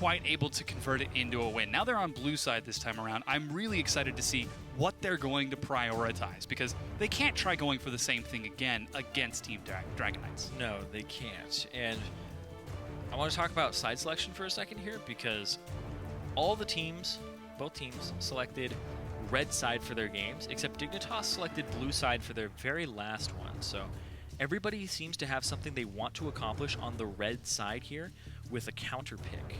quite able to convert it into a win. Now they're on blue side this time around. I'm really excited to see what they're going to prioritize, because they can't try going for the same thing again against Team Dragon Knights. No, they can't. And I want to talk about side selection for a second here, because all the teams, both teams, selected red side for their games, except Dignitas selected blue side for their very last one. So everybody seems to have something they want to accomplish on the red side here with a counter pick.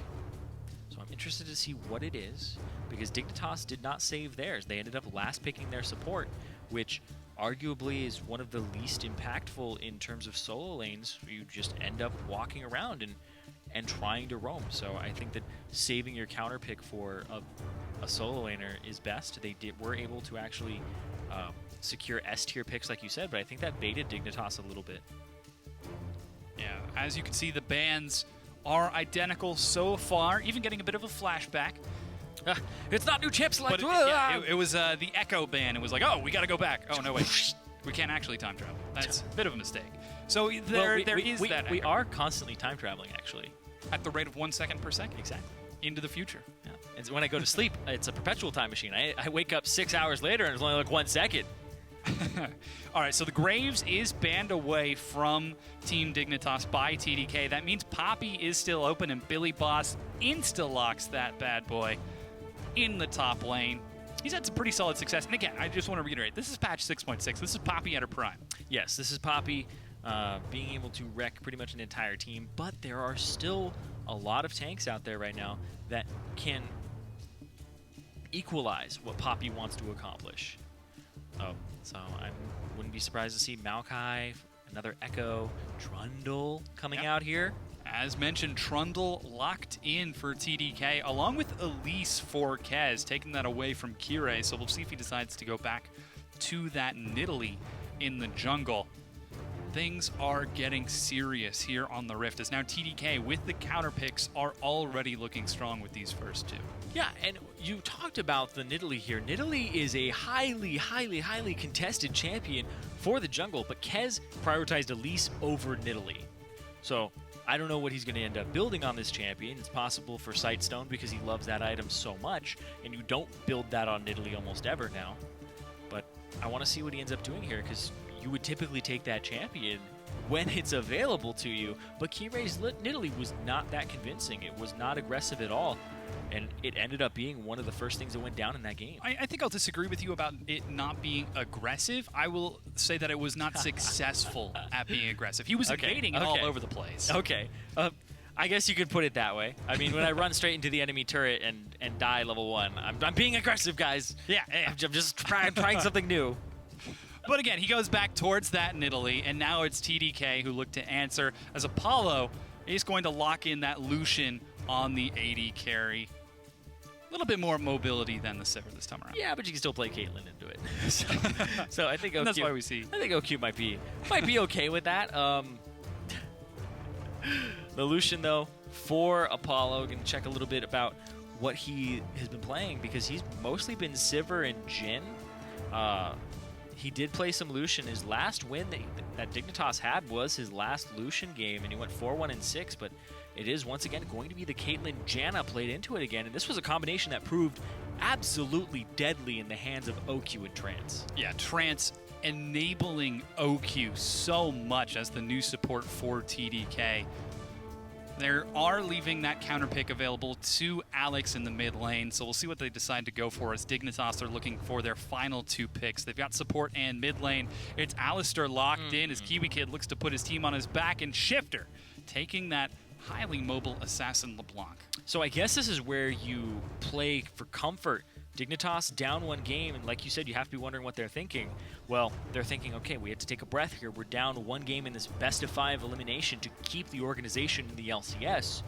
So I'm interested to see what it is, because Dignitas did not save theirs. They ended up last picking their support, which arguably is one of the least impactful in terms of solo lanes. You just end up walking around and trying to roam. So I think that saving your counter pick for a solo laner is best. They were able to actually secure S-tier picks, like you said, but I think that baited Dignitas a little bit. Yeah, as you can see, the bans are identical so far, even getting a bit of a flashback. It's not new chip select. But yeah, it was the Echo ban. It was like, oh, we got to go back. Oh, no, wait. We can't actually time travel. That's a bit of a mistake. So there is that. We are constantly time traveling, actually. At the rate of 1 second per second. Exactly. Into the future. Yeah. And when I go to sleep, it's a perpetual time machine. I wake up 6 hours later and it's only like 1 second. All right, so the Graves is banned away from Team Dignitas by TDK. That means Poppy is still open, and BillyBoss insta-locks that bad boy in the top lane. He's had some pretty solid success. And again, I just want to reiterate, this is patch 6.6. This is Poppy at her prime. Yes, this is Poppy being able to wreck pretty much an entire team, but there are still a lot of tanks out there right now that can equalize what Poppy wants to accomplish. So I wouldn't be surprised to see Maokai, another Echo, Trundle coming out here. As mentioned, Trundle locked in for TDK, along with Elise for Kez, taking that away from Kirei. So we'll see if he decides to go back to that Nidalee in the jungle. Things are getting serious here on the Rift, as now TDK, with the counter picks, are already looking strong with these first two. Yeah, and you talked about the Nidalee here. Nidalee is a highly contested champion for the jungle, but Kez prioritized Elise over Nidalee. So I don't know what he's going to end up building on this champion. It's possible for Sightstone because he loves that item so much, and you don't build that on Nidalee almost ever now. But I want to see what he ends up doing here, because you would typically take that champion when it's available to you, but Kirei's Nidalee was not that convincing. It was not aggressive at all, and it ended up being one of the first things that went down in that game. I think I'll disagree with you about it not being aggressive. I will say that it was not successful at being aggressive. He was evading all over the place. Okay. I guess you could put it that way. I mean, when I run straight into the enemy turret and die level 1, I'm being aggressive, guys. Yeah. I'm just trying something new. But again, he goes back towards that Nidalee, and now it's TDK who look to answer, as Apollo is going to lock in that Lucian on the AD carry. A little bit more mobility than the Sivir this time around. Yeah, but you can still play Caitlyn into it. so I think OQ, that's why we see. I think OQ might be okay with that. The Lucian, though, for Apollo, going to check a little bit about what he has been playing, because he's mostly been Sivir and Jhin. He did play some Lucian. His last win that Dignitas had was his last Lucian game, and he went 4-1-6, but it is once again going to be the Caitlyn Janna played into it again, and this was a combination that proved absolutely deadly in the hands of OQ and Trance. Yeah, Trance enabling OQ so much as the new support for TDK. They are leaving that counter pick available to Alex in the mid lane, so we'll see what they decide to go for, as Dignitas are looking for their final 2 picks. They've got support and mid lane. It's AListar locked in as KiWiKid looks to put his team on his back, and Shiphtur taking that highly mobile assassin LeBLanc. So I guess this is where you play for comfort. Dignitas down 1 game, and like you said, you have to be wondering what they're thinking. Well, they're thinking, okay, we have to take a breath here. We're down 1 game in this best-of-5 elimination to keep the organization in the LCS.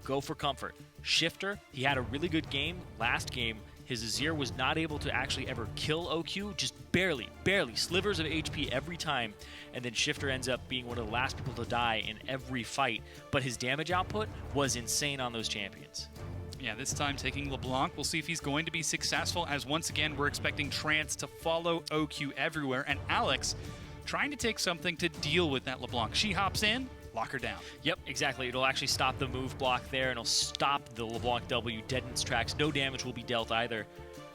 Go for comfort. Shiphtur, he had a really good game last game. His Azir was not able to actually ever kill OQ, just barely, slivers of HP every time, and then Shiphtur ends up being one of the last people to die in every fight, but his damage output was insane on those champions. Yeah, this time taking LeBLanc. We'll see if he's going to be successful, as once again we're expecting Trance to follow OQ everywhere, and Alex trying to take something to deal with that LeBLanc. She hops in, lock her down. Yep, exactly. It'll actually stop the move block there, and it'll stop the LeBLanc W, deadens tracks. No damage will be dealt either.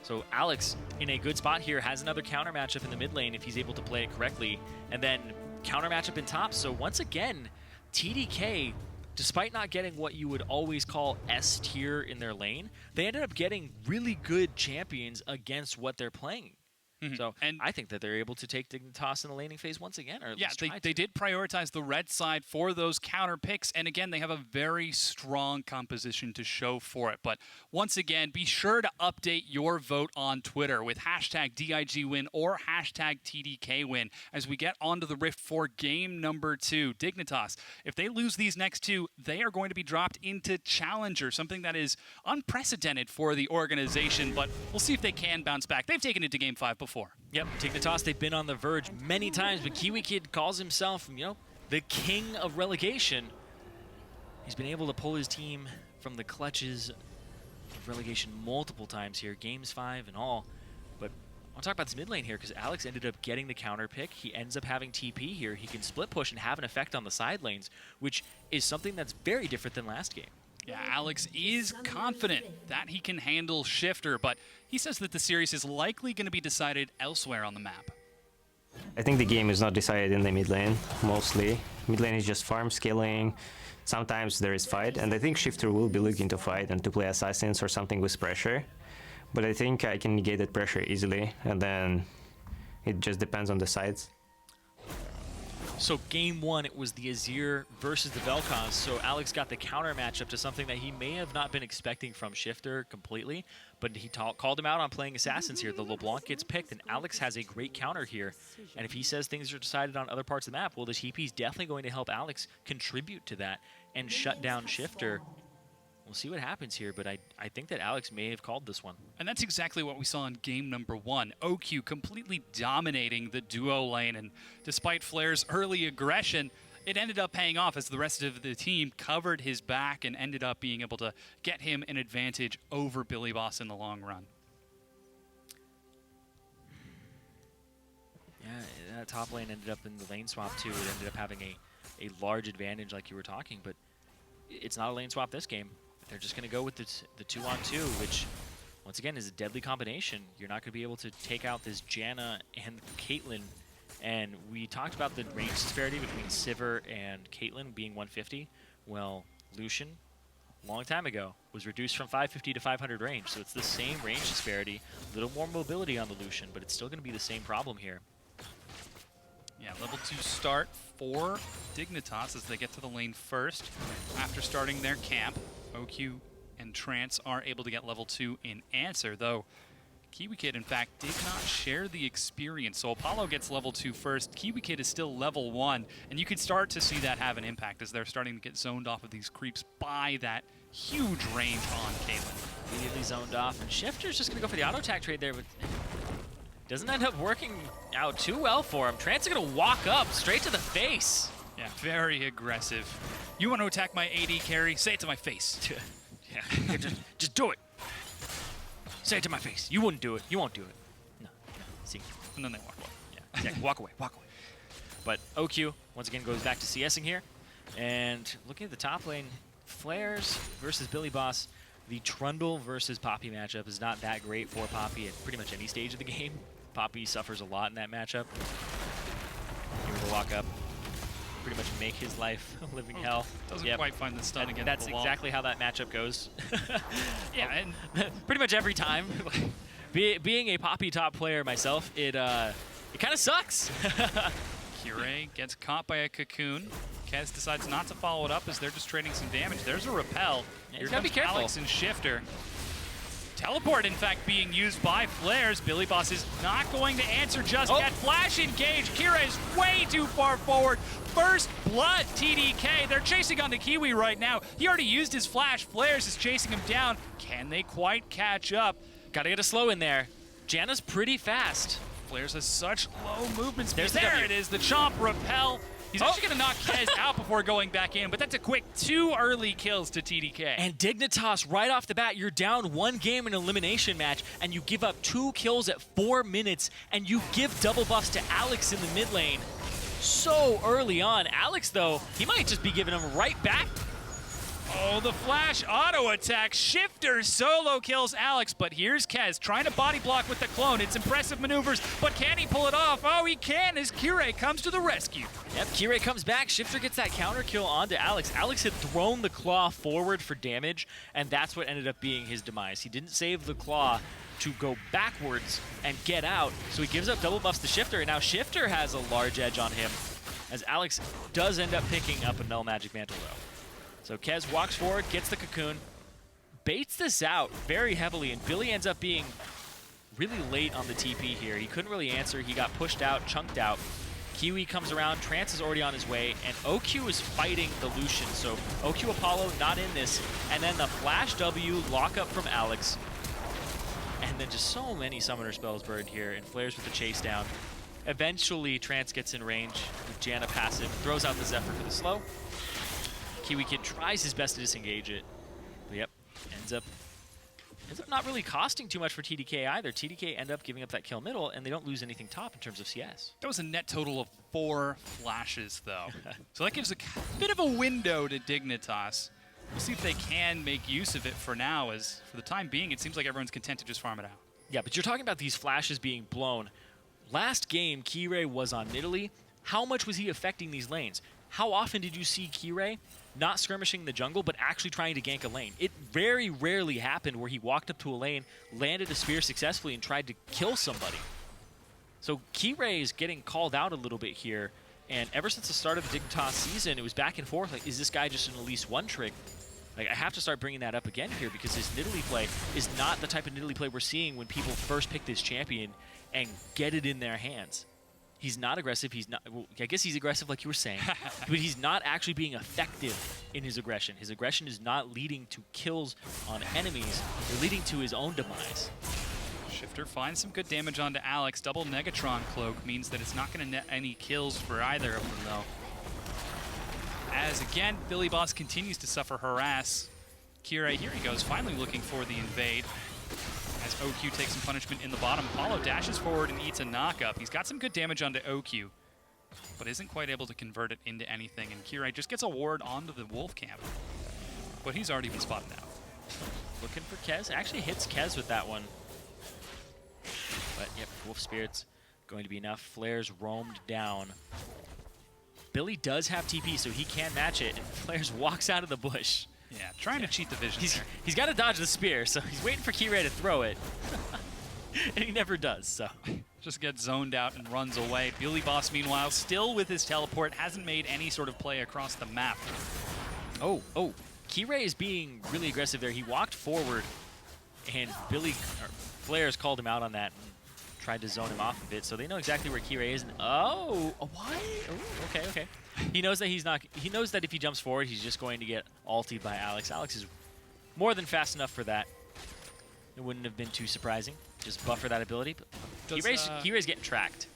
So Alex, in a good spot here, has another counter matchup in the mid lane if he's able to play it correctly. And then counter matchup in top. So once again, TDK, despite not getting what you would always call S tier in their lane, they ended up getting really good champions against what they're playing. So and I think that they're able to take Dignitas in the laning phase once again. Or at least they did prioritize the red side for those counter picks. And again, they have a very strong composition to show for it. But once again, be sure to update your vote on Twitter with hashtag DIGWin or hashtag TDKWin as we get onto the Rift for game number 2. Dignitas, if they lose these next 2, they are going to be dropped into Challenger, something that is unprecedented for the organization. But we'll see if they can bounce back. They've taken it to game 5 before. Yep, Dignitas, they've been on the verge many times, but KiWiKid calls himself, the king of relegation. He's been able to pull his team from the clutches of relegation multiple times here, games 5 and all. But I'll talk about this mid lane here because Alex ended up getting the counter pick. He ends up having TP here. He can split push and have an effect on the side lanes, which is something that's very different than last game. Yeah, Alex is confident that he can handle Shiphtur, but he says that the series is likely going to be decided elsewhere on the map. I think the game is not decided in the mid lane, mostly. Mid lane is just farm scaling. Sometimes there is fight, and I think Shiphtur will be looking to fight and to play assassins or something with pressure. But I think I can negate that pressure easily, and then it just depends on the sides. So game 1, it was the Azir versus the Vel'Koz, so Alex got the counter matchup to something that he may have not been expecting from Shiphtur completely, but he called him out on playing assassins here. The LeBLanc gets picked, and Alex has a great counter here. And if he says things are decided on other parts of the map, well, the TP is definitely going to help Alex contribute to that and shut down Shiphtur. We'll see what happens here, but I think that Alex may have called this one. And that's exactly what we saw in game number 1. OQ completely dominating the duo lane, and despite Flarezs' early aggression, it ended up paying off as the rest of the team covered his back and ended up being able to get him an advantage over BillyBoss in the long run. Yeah, that top lane ended up in the lane swap too. It ended up having a large advantage like you were talking, but it's not a lane swap this game. They're just going to go with the 2-on-2, which, once again, is a deadly combination. You're not going to be able to take out this Janna and Caitlyn. And we talked about the range disparity between Sivir and Caitlyn being 150. Well, Lucian, a long time ago, was reduced from 550 to 500 range. So it's the same range disparity, a little more mobility on the Lucian, but it's still going to be the same problem here. Yeah, level 2 start for Dignitas as they get to the lane first after starting their camp. OQ and Trance are able to get level 2 in answer, though KiWiKid, in fact, did not share the experience. So Apollo gets level 2 first. KiWiKid is still level 1, and you can start to see that have an impact as they're starting to get zoned off of these creeps by that huge range on Caitlyn. Immediately zoned off, and Shiphtur's just going to go for the auto attack trade there, but doesn't end up working out too well for him. Trance is going to walk up straight to the face. Yeah, very aggressive. You want to attack my AD carry? Say it to my face. Yeah, just do it. Say it to my face. You wouldn't do it. You won't do it. No. See. And then they walk away. Yeah, exactly. Walk away. Walk away. But OQ, once again, goes back to CSing here. And looking at the top lane, Flarezs versus BillyBoss. The Trundle versus Poppy matchup is not that great for Poppy at pretty much any stage of the game. Poppy suffers a lot in that matchup. He will walk up, pretty much make his life a living hell. Doesn't quite find the stun against That's the wall. exactly how that matchup goes. Yeah, and pretty much every time. Being a Poppy top player myself, it kind of sucks. Kirei gets caught by a cocoon. Kez decides not to follow it up as they're just trading some damage. There's a repel. Yeah, Here gotta be comes careful. Alex and Shiphtur. Teleport, in fact, being used by Flarezs. BillyBoss is not going to answer just yet. Flash engage. Kirei is way too far forward. First blood, TDK. They're chasing onto Kiwi right now. He already used his flash. Flarezs is chasing him down. Can they quite catch up? Gotta get a slow in there. Janna's pretty fast. Flarezs has such low movement speed. There's the There W. it is, the chomp repel. He's actually going to knock Kez out before going back in, but that's a quick 2 early kills to TDK. And Dignitas, right off the bat, you're down 1 game in an elimination match, and you give up 2 kills at 4 minutes, and you give double buffs to Alex in the mid lane. so early on. Alex, though, he might just be giving him right back. Oh, the flash auto attack. Shiphtur solo kills Alex, but here's Kez trying to body block with the clone. It's impressive maneuvers, but can he pull it off? Oh, he can as Kirei comes to the rescue. Yep, Kirei comes back. Shiphtur gets that counter kill onto Alex. Alex had thrown the claw forward for damage, and that's what ended up being his demise. He didn't save the claw to go backwards and get out, so he gives up double buffs to Shiphtur, and now Shiphtur has a large edge on him, as Alex does end up picking up a null magic mantle though. So Kez walks forward, gets the cocoon, baits this out very heavily, and Billy ends up being really late on the TP here. He couldn't really answer. He got pushed out, chunked out. Kiwi comes around, Trance is already on his way, and OQ is fighting the Lucian. So OQ Apollo not in this, and then the Flash W lockup from Alex. And then just so many summoner spells burned here, and Flarezs with the chase down. Eventually, Trance gets in range with Janna passive, throws out the Zephyr for the slow. KiWiKid tries his best to disengage it, but yep, ends up not really costing too much for TDK either. TDK end up giving up that kill middle, and they don't lose anything top in terms of CS. That was a net total of 4 flashes, though. So that gives a bit of a window to Dignitas. We'll see if they can make use of it for now, as for the time being, it seems like everyone's content to just farm it out. Yeah, but you're talking about these flashes being blown. Last game, Kirei was on Nidalee. How much was he affecting these lanes? How often did you see Kirei not skirmishing the jungle, but actually trying to gank a lane? It very rarely happened where he walked up to a lane, landed a spear successfully, and tried to kill somebody. So Kirei is getting called out a little bit here, and ever since the start of the Dignitas season, it was back and forth. Like, is this guy just an Elise one-trick? Like, I have to start bringing that up again here, because his Nidalee play is not the type of Nidalee play we're seeing when people first pick this champion and get it in their hands. He's not aggressive. He's not. Well, I guess he's aggressive, like you were saying, but he's not actually being effective in his aggression. His aggression is not leading to kills on enemies. They're leading to his own demise. Shiphtur finds some good damage onto Alex. Double Negatron cloak means that it's not going to net any kills for either of them, though. As again, BillyBoss continues to suffer harass. Kirei, here he goes, finally looking for the invade. As OQ takes some punishment in the bottom, Apollo dashes forward and eats a knock-up. He's got some good damage onto OQ, but isn't quite able to convert it into anything. And Kirei just gets a ward onto the wolf camp, but he's already been spotted out. Looking for Kez. Actually hits Kez with that one. But yep, Wolf Spirit's going to be enough. Flarezs roamed down. Billy does have TP, so he can match it, and Flarezs walks out of the bush. Yeah, trying to cheat the vision there. He's got to dodge the spear, so he's waiting for Kirei to throw it. And he never does, so. Just gets zoned out and runs away. BillyBoss, meanwhile, still with his teleport, hasn't made any sort of play across the map. Oh, Kirei is being really aggressive there. He walked forward, and Flarezs called him out on that and tried to zone him off a bit, so they know exactly where Kirei is. And oh, what? Oh, okay. He knows that he knows that if he jumps forward, he's just going to get ultied by Alex. Alex is more than fast enough for that. It wouldn't have been too surprising. Just buffer that ability. But Kirei's getting tracked.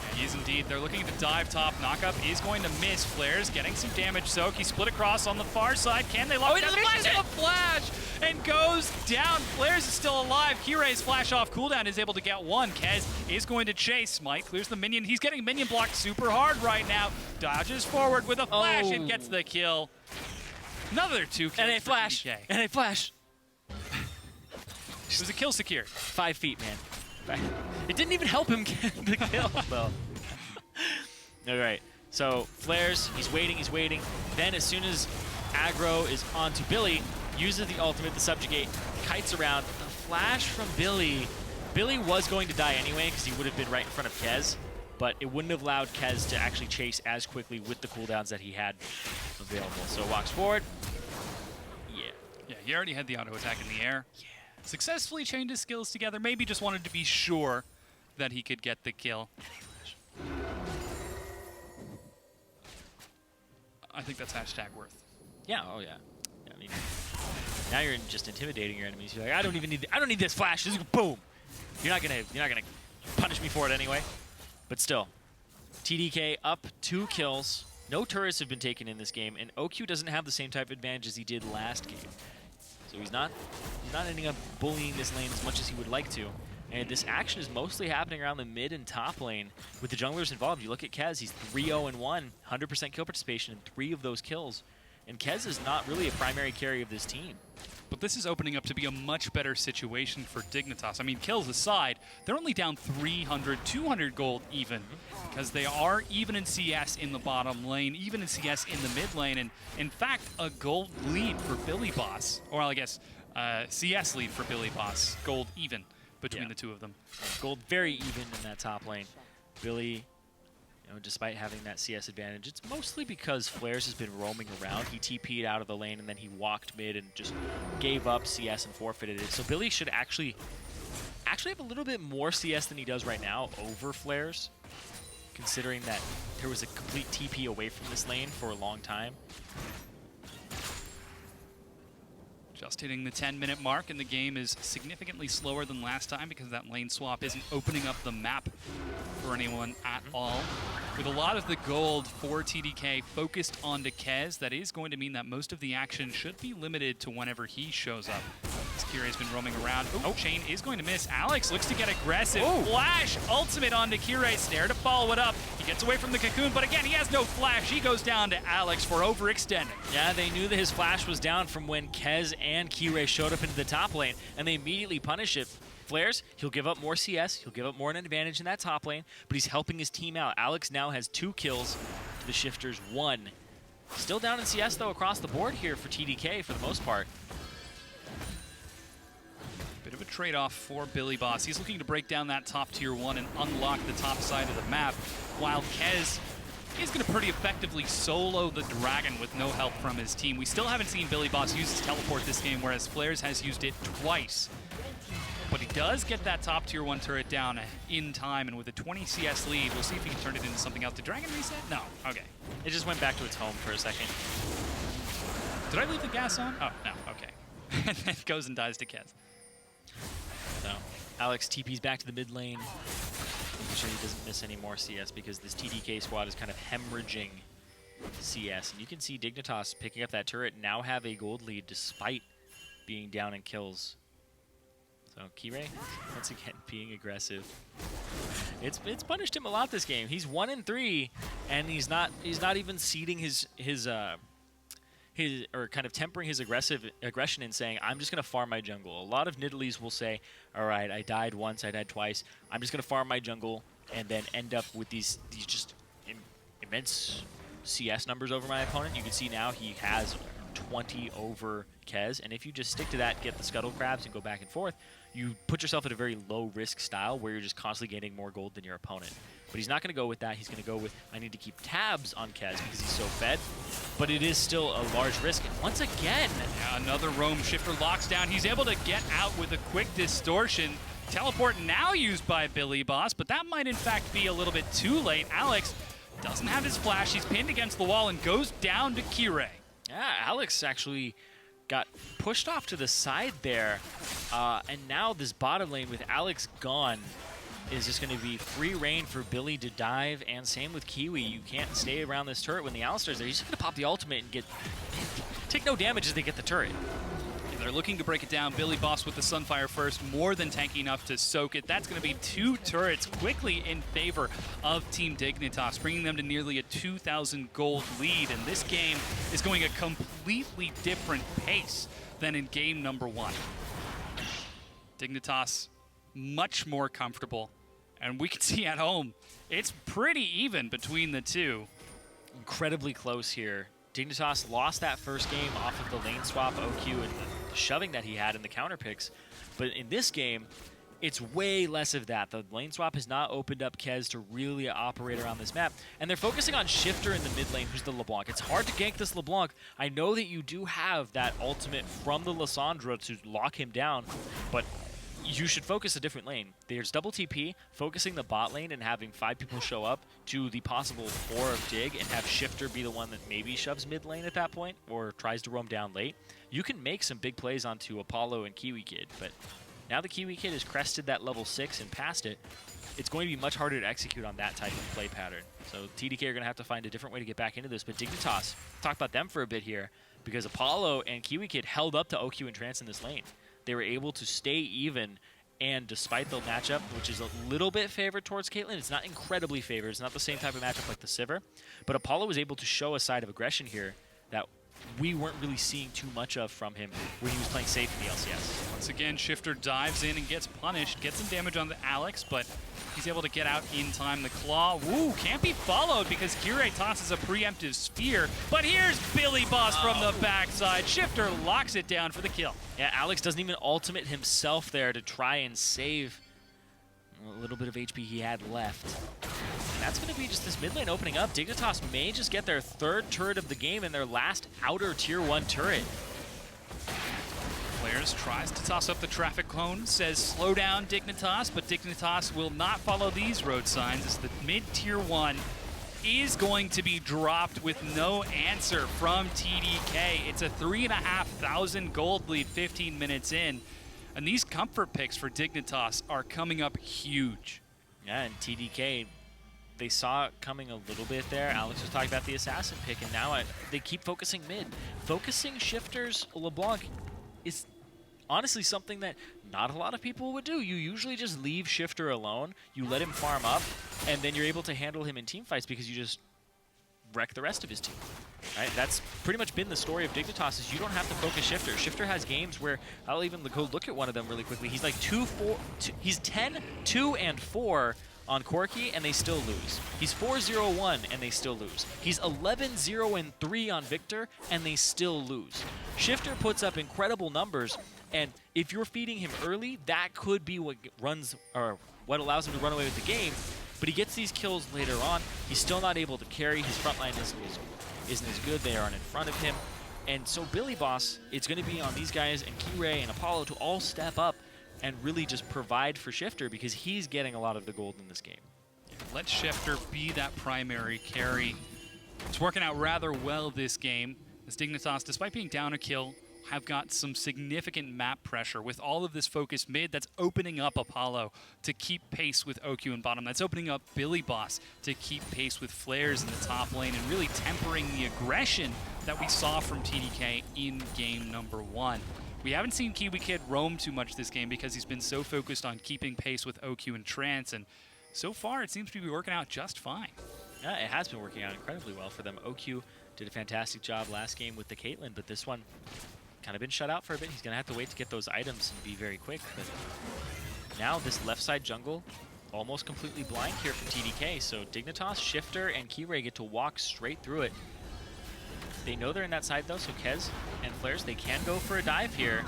Yeah, he is indeed. They're looking to dive top. Knockup is going to miss. Flarezs getting some damage. Soak, he split across on the far side. Can they lock down the flash? And goes down. Flarezs is still alive. Kirei's flash off cooldown is able to get one. Kez is going to chase. Smite clears the minion. He's getting minion blocked super hard right now. Dodges forward with a flash and gets the kill. Another 2 kills. And a flash. TDK. And a flash. It was a kill secured. 5 feet, man. It didn't even help him get the kill, though. All right. So Flarezs, he's waiting. Then as soon as aggro is onto Billy, uses the ultimate, the subjugate, kites around. The flash from Billy. Billy was going to die anyway because he would have been right in front of Kez, but it wouldn't have allowed Kez to actually chase as quickly with the cooldowns that he had available. So walks forward. Yeah, he already had the auto attack in the air. Yeah. Successfully chained his skills together. Maybe just wanted to be sure that he could get the kill. I think that's hashtag worth. Yeah. Oh yeah. I mean, now you're just intimidating your enemies. You're like, I don't need this flash. Just boom. You're not gonna punish me for it anyway. But still, TDK up 2 kills. No turrets have been taken in this game, and OQ doesn't have the same type of advantage as he did last game. So he's not ending up bullying this lane as much as he would like to. And this action is mostly happening around the mid and top lane with the junglers involved. You look at Kez, he's 3-0-1, 100% kill participation in 3 of those kills. And Kez is not really a primary carry of this team. But this is opening up to be a much better situation for Dignitas. I mean, kills aside, they're only down 300, 200 gold even, because they are even in CS in the bottom lane, even in CS in the mid lane, and in fact, a gold lead for BillyBoss, or I guess CS lead for BillyBoss, gold even between the two of them. Gold very even in that top lane. Billy, you know, despite having that CS advantage, it's mostly because Flarezs has been roaming around. He TP'd out of the lane and then he walked mid and just gave up CS and forfeited it. So Billy should actually have a little bit more CS than he does right now over Flarezs, considering that there was a complete TP away from this lane for a long time. Just hitting the 10-minute mark, and the game is significantly slower than last time because that lane swap isn't opening up the map for anyone at all. With a lot of the gold for TDK focused onto Kez, that is going to mean that most of the action should be limited to whenever he shows up. As Kirei's been roaming around. Oh, Chain is going to miss. Alex looks to get aggressive. Flash ultimate onto Kirei. Snare to follow it up. He gets away from the cocoon, but again, he has no flash. He goes down to Alex for overextending. Yeah, they knew that his flash was down from when Kez and Kirei showed up into the top lane, and they immediately punish it. Flarezs, he'll give up more CS, he'll give up more an advantage in that top lane, but he's helping his team out. Alex now has 2 kills, the Shiphtur's 1. Still down in CS, though, across the board here for TDK for the most part. Bit of a trade-off for BillyBoss. He's looking to break down that top tier 1 and unlock the top side of the map, while Kez is going to pretty effectively solo the dragon with no help from his team. We still haven't seen BillyBoss use his teleport this game, whereas Flarezs has used it twice. But he does get that top tier 1 turret down in time, and with a 20 CS lead, we'll see if he can turn it into something else. Did Dragon reset? No. Okay. It just went back to its home for a second. Did I leave the gas on? Oh, no. Okay. And then goes and dies to Kez. So, Alex TP's back to the mid lane. Making sure he doesn't miss any more CS because this TDK squad is kind of hemorrhaging CS. And you can see Dignitas picking up that turret, now have a gold lead despite being down in kills. So Kirei, once again, being aggressive. It's punished him a lot this game. He's 1-3, and he's not even ceding his or kind of tempering his aggression and saying, I'm just gonna farm my jungle. A lot of Nidalees will say, all right, I died once, I died twice. I'm just gonna farm my jungle and then end up with these just immense CS numbers over my opponent. You can see now he has 20 over Kez, and if you just stick to that, get the scuttle crabs and go back and forth, you put yourself at a very low risk style where you're just constantly gaining more gold than your opponent. But he's not going to go with that. He's going to go with, I need to keep tabs on Kez because he's so fed, but it is still a large risk. And once again, another roam. Shiphtur locks down. He's able to get out with a quick distortion. Teleport now used by BillyBoss, but that might in fact be a little bit too late. Alex doesn't have his flash. He's pinned against the wall and goes down to Kirei. Yeah, Alex actually got pushed off to the side there, and now this bottom lane with Alex gone is just going to be free reign for Billy to dive, and same with Kiwi. You can't stay around this turret when the AListar's there. He's just going to pop the ultimate and take no damage as they get the turret. They're looking to break it down. BillyBoss with the Sunfire first, more than tanky enough to soak it. That's going to be 2 turrets quickly in favor of Team Dignitas, bringing them to nearly a 2,000 gold lead. And this game is going a completely different pace than in game number 1. Dignitas much more comfortable, and we can see at home it's pretty even between the two. Incredibly close here. Dignitas lost that first game off of the lane swap, OQ, and the shoving that he had in the counter picks. But in this game, it's way less of that. The lane swap has not opened up Kez to really operate around this map. And they're focusing on Shiphtur in the mid lane, who's the LeBLanc. It's hard to gank this LeBLanc. I know that you do have that ultimate from the Lissandra to lock him down, but you should focus a different lane. There's double TP, focusing the bot lane and having 5 people show up to the possible 4 of Dig and have Shiphtur be the one that maybe shoves mid lane at that point or tries to roam down late. You can make some big plays onto Apollo and KiWiKid, but now the KiWiKid has crested that level 6 and passed it, it's going to be much harder to execute on that type of play pattern. So TDK are going to have to find a different way to get back into this, but Dignitas, talk about them for a bit here, because Apollo and KiWiKid held up to OQ and Trance in this lane. They were able to stay even And despite the matchup, which is a little bit favored towards Caitlyn, it's not incredibly favored. It's not the same type of matchup like the Sivir. But Apollo was able to show a side of aggression here that we weren't really seeing too much of from him when he was playing safe in the LCS. Once again, Shiphtur dives in and gets punished, gets some damage on the Alex, but he's able to get out in time. The claw, woo, can't be followed because Kirei tosses a preemptive spear, but here's BillyBoss from the backside. Shiphtur locks it down for the kill. Yeah, Alex doesn't even ultimate himself there to try and save a little bit of HP he had left. And that's going to be just this mid lane opening up. Dignitas may just get their 3rd turret of the game and their last outer tier 1 turret. Flarezs tries to toss up the traffic cone, says slow down Dignitas, but Dignitas will not follow these road signs as the mid-tier 1 is going to be dropped with no answer from TDK. It's a 3,500 gold lead 15 minutes in, and these comfort picks for Dignitas are coming up huge. Yeah, and TDK, they saw it coming a little bit there. Alex was talking about the assassin pick, and now they keep focusing mid. Focusing Shiphtur's LeBLanc is honestly something that not a lot of people would do. You usually just leave Shiphtur alone, you let him farm up, and then you're able to handle him in team fights because you just wreck the rest of his team. Right? That's pretty much been the story of Dignitas, is you don't have to focus Shiphtur. Shiphtur has games where I'll even go look at one of them really quickly. He's like 10, 2, and 4 on Corki, and they still lose. He's 4-0-1, and they still lose. He's 11-0 and 3 on Victor, and they still lose. Shiphtur puts up incredible numbers, and if you're feeding him early, that could be what what allows him to run away with the game. But he gets these kills later on. He's still not able to carry. His front line isn't as good. They aren't in front of him. And so BillyBoss, it's going to be on these guys and Kirei and Apollo to all step up and really just provide for Shiphtur because he's getting a lot of the gold in this game. Let Shiphtur be that primary carry. It's working out rather well this game, as Dignitas, despite being down a kill, have got some significant map pressure with all of this focus mid that's opening up Apollo to keep pace with OQ in bottom. That's opening up BillyBoss to keep pace with Flarezs in the top lane and really tempering the aggression that we saw from TDK in game number 1. We haven't seen KiWiKid roam too much this game because he's been so focused on keeping pace with OQ and Trance, and so far it seems to be working out just fine. Yeah, it has been working out incredibly well for them. OQ did a fantastic job last game with the Caitlyn, but this one kind of been shut out for a bit. He's going to have to wait to get those items and be very quick. But now this left side jungle almost completely blind here from TDK. So Dignitas, Shiphtur, and Kirei get to walk straight through it. They know they're in that side though, so Kez and Flarezs, they can go for a dive here.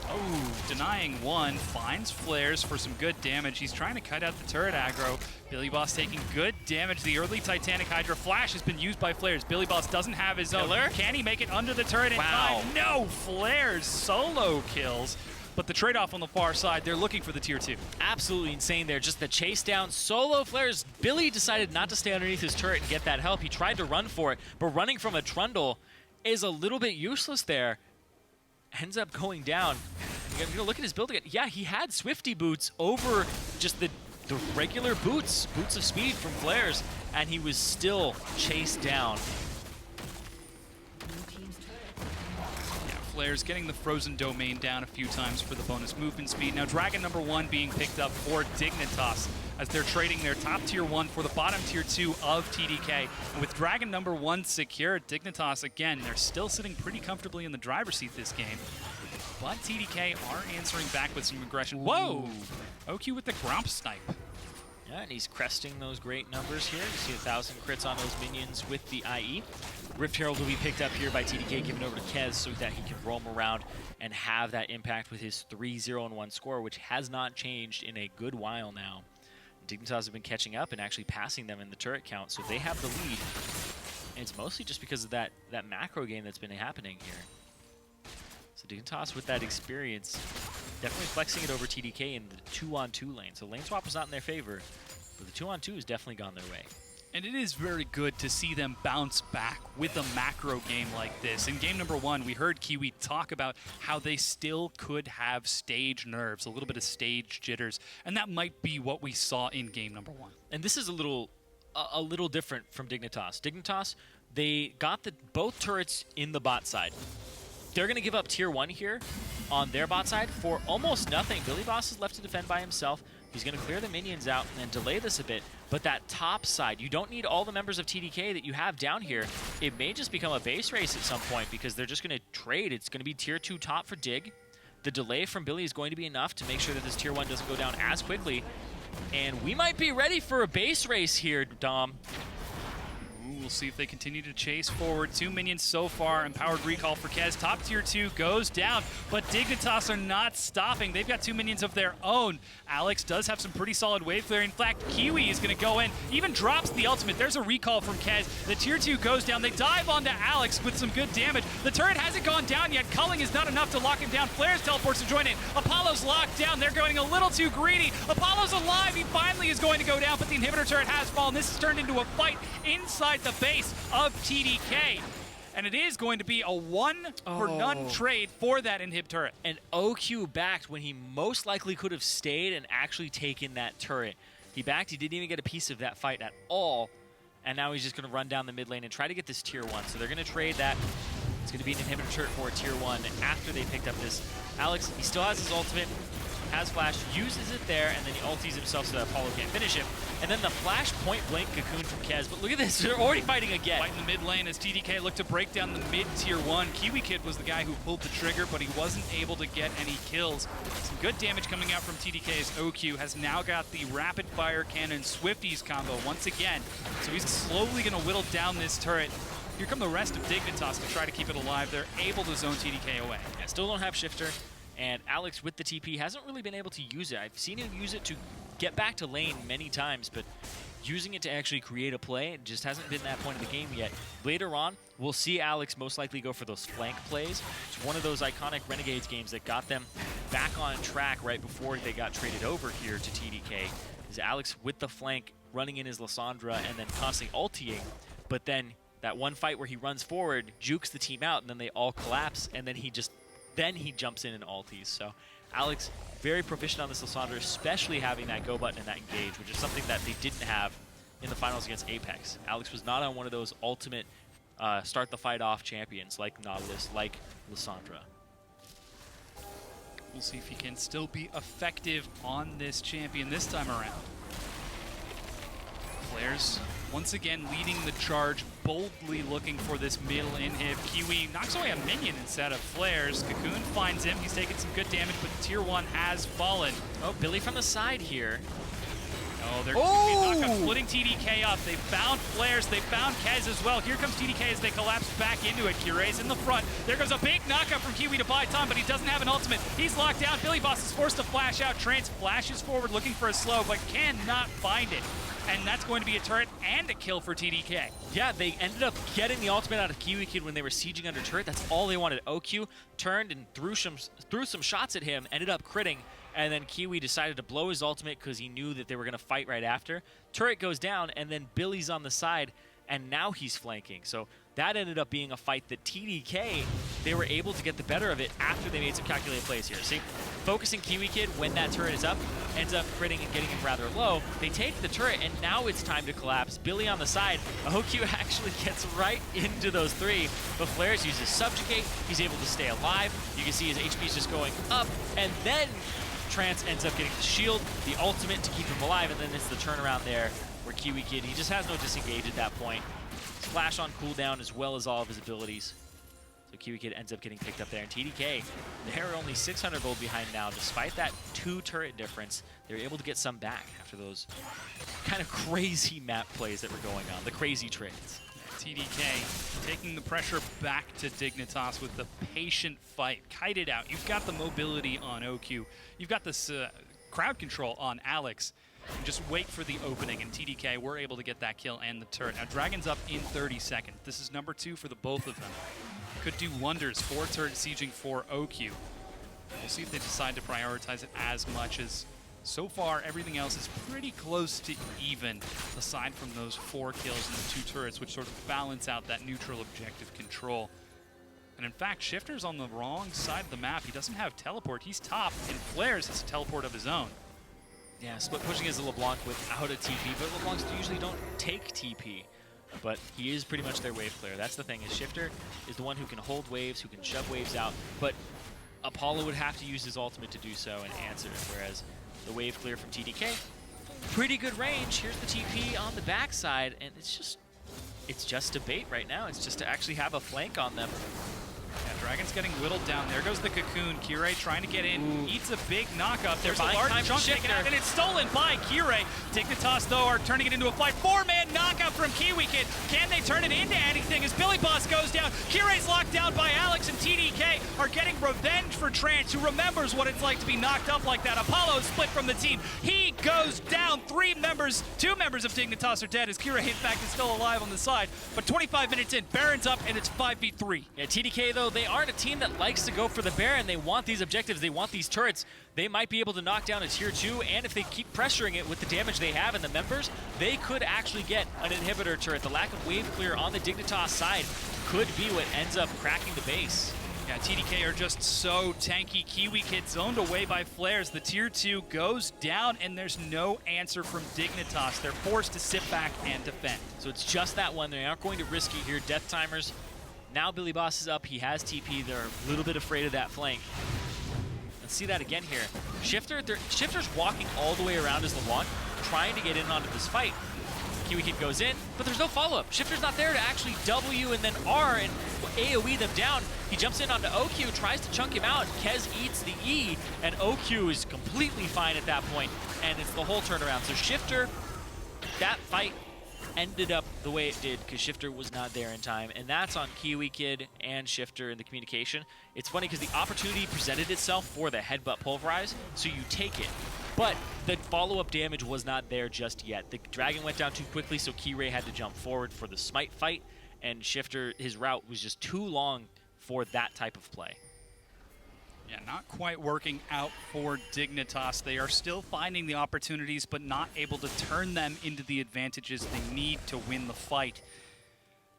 Oh, denying one, finds Flarezs for some good damage. He's trying to cut out the turret aggro. BillyBoss taking good damage. The early Titanic Hydra flash has been used by Flarezs. BillyBoss doesn't have his own. Can he make it under the turret in time? No, Flarezs solo kills. But the trade-off on the far side, they're looking for the tier 2. Absolutely insane there. Just the chase down. Solo Flarezs. Billy decided not to stay underneath his turret and get that help. He tried to run for it, but running from a Trundle is a little bit useless there. Ends up going down. You're gonna look at his build again. Yeah, he had Swifty boots over just the regular boots of speed from Flarezs, and he was still chased down. Yeah, Flarezs getting the frozen domain down a few times for the bonus movement speed. Now Dragon number 1 being picked up for Dignitas as they're trading their top tier 1 for the bottom tier 2 of TDK. And with Dragon number 1 secure, Dignitas, again, they're still sitting pretty comfortably in the driver's seat this game. But TDK are answering back with some aggression. Whoa! OQ with the Gromp snipe. Yeah, and he's cresting those great numbers here. You see 1,000 crits on those minions with the IE. Rift Herald will be picked up here by TDK, given over to Kez so that he can roam around and have that impact with his 3-0-1 score, which has not changed in a good while now. Dignitas have been catching up and actually passing them in the turret count, so they have the lead. And it's mostly just because of that macro game that's been happening here. So Dignitas with that experience, definitely flexing it over TDK in the 2-on-2 lane. So lane swap was not in their favor, but the 2-on-2 has definitely gone their way. And it is very good to see them bounce back with a macro game like this. In game number 1, we heard Kiwi talk about how they still could have stage nerves, a little bit of stage jitters, and that might be what we saw in game number 1. And this is a little different from Dignitas. Dignitas, they got both turrets in the bot side. They're going to give up tier 1 here, on their bot side for almost nothing. BillyBoss is left to defend by himself. He's going to clear the minions out and then delay this a bit. But that top side, you don't need all the members of TDK that you have down here. It may just become a base race at some point because they're just going to trade. It's going to be tier 2 top for Dig. The delay from Billy is going to be enough to make sure that this tier 1 doesn't go down as quickly. And we might be ready for a base race here, Dom. We'll see if they continue to chase forward. 2 minions so far. Empowered recall for Kez. Top tier 2 goes down, but Dignitas are not stopping. They've got 2 minions of their own. Alex does have some pretty solid wave clear. In fact, Kiwi is going to go in, even drops the ultimate. There's a recall from Kez. The tier 2 goes down. They dive onto Alex with some good damage. The turret hasn't gone down yet. Culling is not enough to lock him down. Flarezs teleports to join in. Apollo's locked down. They're going a little too greedy. Apollo's alive. He finally is going to go down, but the inhibitor turret has fallen. This has turned into a fight inside the base of TDK. And it is going to be a 1-for-none trade for that inhib turret. And OQ backed when he most likely could have stayed and actually taken that turret. He backed, he didn't even get a piece of that fight at all. And now he's just going to run down the mid lane and try to get this tier 1. So they're going to trade that. It's going to be an inhibitor turret for tier 1 after they picked up this. Alex, he still has his ultimate, has flash, uses it there, and then he ulties himself so that Apollo can't finish him. And then the flash point blank cocoon from Kez. But look at this, they're already fighting again. Fight in the mid lane as TDK looked to break down the mid tier 1. KiWiKid was the guy who pulled the trigger, but he wasn't able to get any kills. Some good damage coming out from TDK's OQ. Has now got the rapid fire cannon Swifties combo once again. So he's slowly going to whittle down this turret. Here come the rest of Dignitas to try to keep it alive. They're able to zone TDK away. Yeah, still don't have Shiphtur. And Alex with the TP hasn't really been able to use it. I've seen him use it to get back to lane many times, but using it to actually create a play, it just hasn't been that point of the game yet. Later on, we'll see Alex most likely go for those flank plays. It's one of those iconic Renegades games that got them back on track right before they got traded over here to TDK. Is Alex with the flank, running in his Lissandra and then constantly ultiing, but then that one fight where he runs forward, jukes the team out, and then they all collapse, and then he jumps in and ulties. So Alex, very proficient on this Lissandra, especially having that go button and that engage, which is something that they didn't have in the finals against Apex. Alex was not on one of those ultimate start the fight off champions like Nautilus, like Lissandra. We'll see if he can still be effective on this champion this time around. Flarezs once again leading the charge, boldly looking for this middle inhib. Kiwi knocks away a minion instead of Flarezs. Cocoon finds him. He's taking some good damage, but tier 1 has fallen. Oh, Billy from the side here. Oh, they're going to be splitting TDK up. They found Flarezs. They found Kez as well. Here comes TDK as they collapse back into it. Kirei's in the front. There goes a big knockup from Kiwi to buy time, but he doesn't have an ultimate. He's locked down. BillyBoss is forced to flash out. Trance flashes forward looking for a slow, but cannot find it. And that's going to be a turret and a kill for TDK. Yeah, they ended up getting the ultimate out of KiWiKid when they were sieging under turret. That's all they wanted. OQ turned and threw some shots at him, ended up critting, and then Kiwi decided to blow his ultimate because he knew that they were going to fight right after. Turret goes down, and then Billy's on the side, and now he's flanking. So that ended up being a fight that TDK, they were able to get the better of it after they made some calculated plays here. See, focusing KiWiKid when that turret is up, ends up critting and getting him rather low. They take the turret, and now it's time to collapse. Billy on the side. OQ actually gets right into those three, but Flarezs uses Subjugate. He's able to stay alive. You can see his HP is just going up, and then Trance ends up getting the shield, the ultimate to keep him alive, and then it's the turnaround there where KiWiKid, he just has no disengage at that point. Flash on cooldown as well as all of his abilities. So KiWiKid ends up getting picked up there. And TDK, they're only 600 gold behind now. Despite that 2 turret difference, they're able to get some back after those kind of crazy map plays that were going on, the crazy trades. TDK taking the pressure back to Dignitas with the patient fight. Kite it out. You've got the mobility on OQ. You've got this crowd control on Alex. And just wait for the opening, and TDK were able to get that kill and the turret. Now, Dragon's up in 30 seconds. This is number 2 for the both of them. Could do wonders for turret sieging for OQ. We'll see if they decide to prioritize it as much as so far everything else is pretty close to even, aside from those 4 kills and the 2 turrets, which sort of balance out that neutral objective control. And in fact, Shiphtur's on the wrong side of the map. He doesn't have teleport. He's top, and Flarezs has a teleport of his own. Yeah, split pushing is a LeBLanc without a TP, but LeBlancs usually don't take TP. But he is pretty much their wave player. That's the thing, is Shiphtur is the one who can hold waves, who can shove waves out. But Apollo would have to use his ultimate to do so and answer, whereas the wave clear from TDK, pretty good range. Here's the TP on the backside, and it's just a bait right now. It's just to actually have a flank on them. Yeah, Dragon's getting whittled down. There goes the Cocoon. Kirei trying to get in. Eats a big knockup. There's a large chunk taken out, and it's stolen by Kirei. Dignitas, though, are turning it into a fight. 4-man knockout from KiWiKid. Can they turn it into anything as BillyBoss goes down? Kirei's locked down by Alex, and TDK are getting revenge for Trance, who remembers what it's like to be knocked up like that. Apollo split from the team. He goes down. 2 members of Dignitas are dead, as Kirei, in fact, is still alive on the side. But 25 minutes in, Baron's up, and it's 5v3. Yeah, TDK, though, they aren't a team that likes to go for the Baron. They want these objectives. They want these turrets. They might be able to knock down a tier 2, and if they keep pressuring it with the damage they have and the members, they could actually get an inhibitor turret. The lack of wave clear on the Dignitas side could be what ends up cracking the base. Yeah, TDK are just so tanky. KiWiKid zoned away by Flarezs. The tier 2 goes down, and there's no answer from Dignitas. They're forced to sit back and defend. So it's just that one. They aren't going to risk it here. Death timers. Now BillyBoss is up. He has TP. They're a little bit afraid of that flank. Let's see that again here. Shiphtur's walking all the way around as LeBLanc, trying to get in onto this fight. KiWiKid goes in, but there's no follow-up. Shiphtur's not there to actually W and then R and AoE them down. He jumps in onto OQ, tries to chunk him out. Kez eats the E, and OQ is completely fine at that point, and it's the whole turnaround. So Shiphtur, that fight ended up the way it did because Shiphtur was not there in time, and that's on KiWiKid and Shiphtur in the communication. It's funny because the opportunity presented itself for the headbutt pulverize, so you take it. But the follow-up damage was not there just yet. The Dragon went down too quickly, so Kirei had to jump forward for the smite fight, and Shiphtur, his route was just too long for that type of play. Yeah, not quite working out for Dignitas. They are still finding the opportunities, but not able to turn them into the advantages they need to win the fight.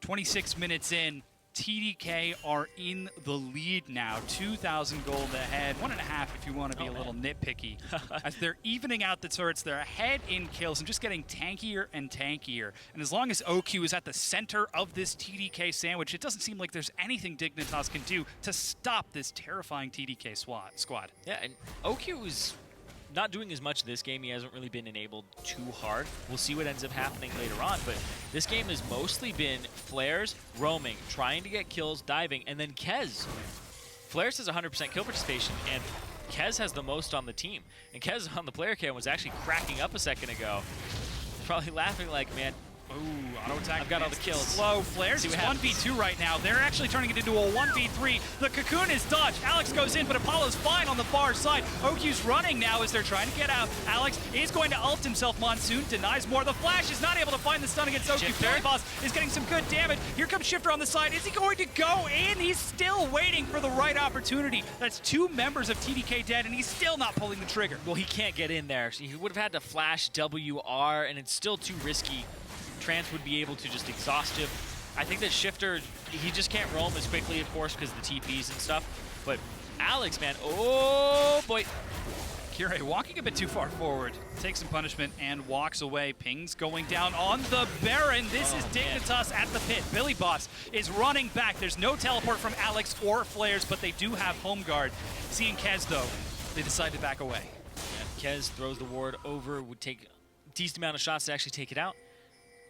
26 minutes in, TDK are in the lead now. 2,000 gold ahead. 1.5 if you want to be a little nitpicky. As they're evening out the turrets, they're ahead in kills and just getting tankier and tankier. And as long as OQ is at the center of this TDK sandwich, it doesn't seem like there's anything Dignitas can do to stop this terrifying TDK squad. Yeah, and OQ is not doing as much this game. He hasn't really been enabled too hard. We'll see what ends up happening later on, but this game has mostly been Flarezs roaming, trying to get kills, diving, and then Kez. Flarezs has 100% kill participation, and Kez has the most on the team. And Kez on the player cam was actually cracking up a second ago. Probably laughing like, man, Ooh, auto attack. I've got all the kills. Slow. Flarezs is 1v2 right now. They're actually turning it into a 1v3. The Cocoon is dodged. Alex goes in, but Apollo's fine on the far side. OQ's running now as they're trying to get out. Alex is going to ult himself. Monsoon denies more. The Flash is not able to find the stun against OQ. BillyBoss is getting some good damage. Here comes Shiphtur on the side. Is he going to go in? He's still waiting for the right opportunity. That's 2 members of TDK dead, and he's still not pulling the trigger. Well, he can't get in there. He would have had to flash WR, and it's still too risky. Trance would be able to just exhaust him. I think that Shiphtur, he just can't roam as quickly, of course, because of the TPs and stuff. But Alex, man, oh boy. Kirei walking a bit too far forward, takes some punishment and walks away. Pings going down on the Baron. This is Dignitas at the pit. BillyBoss is running back. There's no teleport from Alex or Flarezs, but they do have home guard. Seeing Kez, though, they decide to back away. Yeah, Kez throws the ward over, would take a decent amount of shots to actually take it out.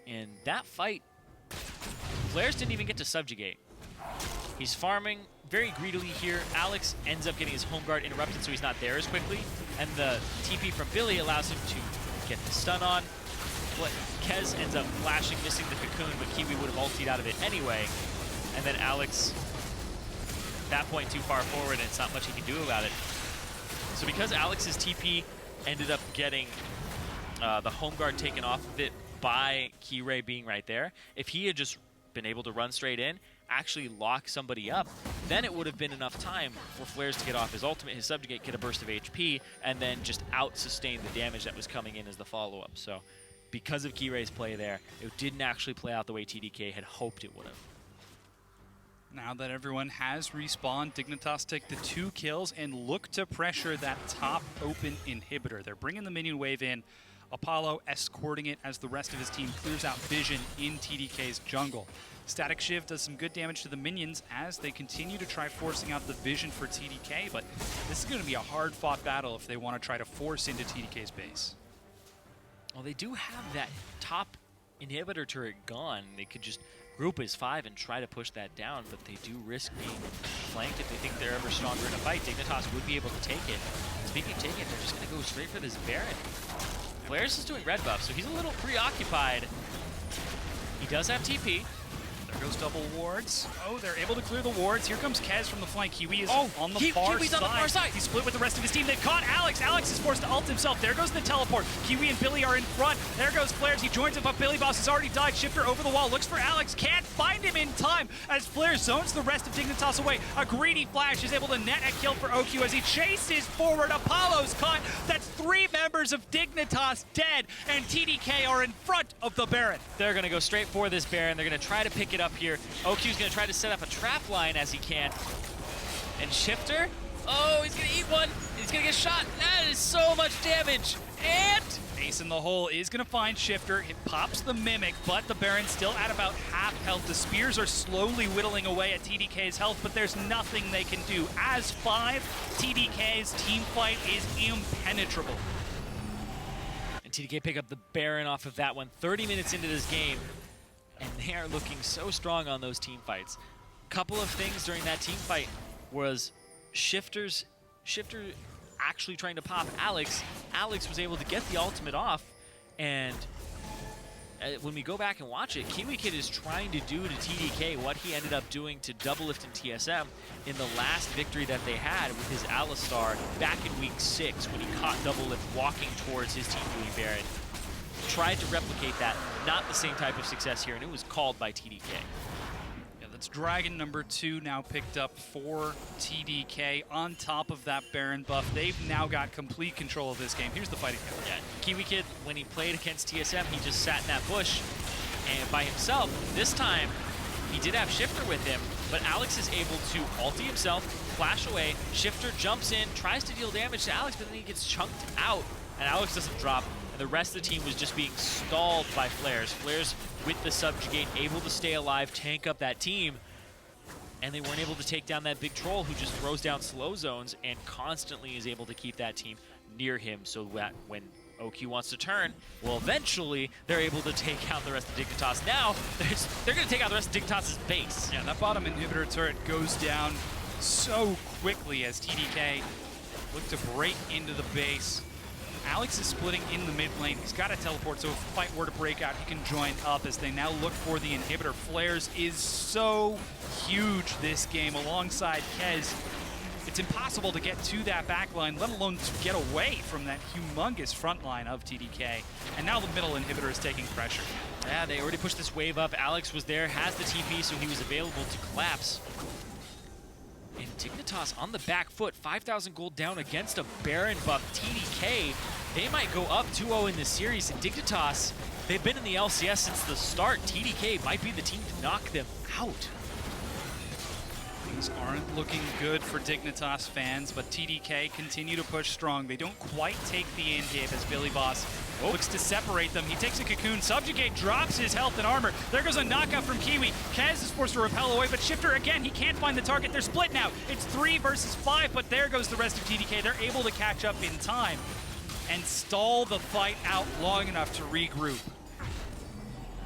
And that fight, Flarezs didn't even get to subjugate. He's farming very greedily here. Alex ends up getting his home guard interrupted, so he's not there as quickly. And the TP from Billy allows him to get the stun on. But Kez ends up flashing, missing the Cocoon, but Kiwi would have ultied out of it anyway. And then Alex, at that point, too far forward, and it's not much he can do about it. So because Alex's TP ended up getting the home guard taken off of it by Kirei being right there, if he had just been able to run straight in, actually lock somebody up, then it would have been enough time for Flarezs to get off his ultimate, his subjugate, get a burst of HP, and then just out-sustain the damage that was coming in as the follow-up. So because of Kirei's play there, it didn't actually play out the way TDK had hoped it would have. Now that everyone has respawned, Dignitas take the 2 kills and look to pressure that top open inhibitor. They're bringing the minion wave in Apollo escorting it as the rest of his team clears out vision in TDK's jungle. Static Shiv does some good damage to the minions as they continue to try forcing out the vision for TDK, but this is going to be a hard-fought battle if they want to try to force into TDK's base. Well, they do have that top inhibitor turret gone. They could just group as 5 and try to push that down, but they do risk being flanked if they think they're ever stronger in a fight. Dignitas would be able to take it. Speaking of taking it, they're just going to go straight for this Baron. Flarezs is doing red buff, so he's a little preoccupied. He does have TP. There goes double wards. Oh, they're able to clear the wards. Here comes Kez from the flank. Kiwi is on the far Kiwi's side. on the far side. He's split with the rest of his team. They've caught Alex. Alex is forced to ult himself. There goes the teleport. Kiwi and Billy are in front. There goes Flarezs. He joins him, but BillyBoss has already died. Shiphtur over the wall. Looks for Alex. Can't find him in time as Flarezs zones the rest of Dignitas away. A greedy flash is able to net a kill for OQ as he chases forward. Apollo's caught. That's 3 members of Dignitas dead, and TDK are in front of the Baron. They're going to go straight for this Baron. They're going to try to pick it up here. OQ's going to try to set up a trap line as he can. And Shiphtur, oh, he's going to eat one. He's going to get shot. That is so much damage. And Ace in the hole is going to find Shiphtur. It pops the Mimic, but the Baron's still at about half health. The spears are slowly whittling away at TDK's health, but there's nothing they can do. As 5, TDK's team fight is impenetrable. And TDK pick up the Baron off of that one 30 minutes into this game. And they are looking so strong on those team fights. Couple of things during that team fight was Shiphtur actually trying to pop Alex. Alex was able to get the ultimate off, and when we go back and watch it, KiWiKid is trying to do to TDK what he ended up doing to Doublelift and TSM in the last victory that they had with his AListar back in week 6 when he caught Doublelift walking towards his team doing Baron. Tried to replicate that, not the same type of success here, and it was called by TDK. Yeah, that's Dragon number 2 now picked up for TDK. On top of that Baron buff, they've now got complete control of this game. Here's the fight again. Yeah, KiWiKid, when he played against TSM, he just sat in that bush and by himself. This time, he did have Shiphtur with him, but Alex is able to ulti himself, flash away. Shiphtur jumps in, tries to deal damage to Alex, but then he gets chunked out, and Alex doesn't drop. And the rest of the team was just being stalled by Flarezs. Flarezs with the subjugate, able to stay alive, tank up that team, and they weren't able to take down that big troll who just throws down slow zones and constantly is able to keep that team near him so that when OQ wants to turn, well, eventually they're able to take out the rest of Dignitas. Now, they're going to take out the rest of Dignitas' base. Yeah, that bottom inhibitor turret goes down so quickly as TDK look to break into the base. Alex is splitting in the mid lane. He's got to teleport, so if the fight were to break out, he can join up as they now look for the inhibitor. Flarezs is so huge this game alongside Kez. It's impossible to get to that back line, let alone to get away from that humongous front line of TDK. And now the middle inhibitor is taking pressure. Yeah, they already pushed this wave up. Alex was there, has the TP, so he was available to collapse. And Dignitas on the back foot, 5,000 gold down against a Baron buff. TDK, they might go up 2-0 in this series. And Dignitas, they've been in the LCS since the start. TDK might be the team to knock them out. Things aren't looking good for Dignitas fans, but TDK continue to push strong. They don't quite take the inhib as BillyBoss looks to separate them. He takes a cocoon. Subjugate drops his health and armor. There goes a knockout from Kiwi. Kez is forced to repel away, but Shiphtur again, he can't find the target. They're split now. It's 3 versus 5, but there goes the rest of TDK. They're able to catch up in time and stall the fight out long enough to regroup.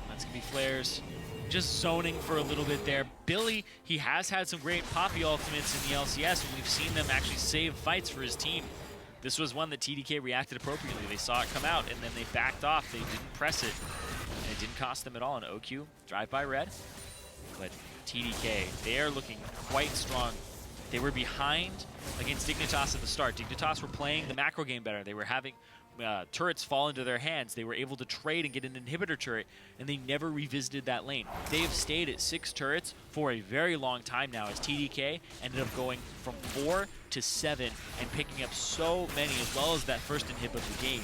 That's gonna be Flarezs just zoning for a little bit there. Billy, he has had some great Poppy ultimates in the LCS, and we've seen them actually save fights for his team. This was one that TDK reacted appropriately. They saw it come out, and then they backed off. They didn't press it, and it didn't cost them at all. An OQ, drive by red. But TDK, they are looking quite strong. They were behind against Dignitas at the start. Dignitas were playing the macro game better. They were having turrets fall into their hands. They were able to trade and get an inhibitor turret, and they never revisited that lane. They have stayed at 6 turrets for a very long time now, as TDK ended up going from 4 to 7 and picking up so many, as well as that first inhib of the game.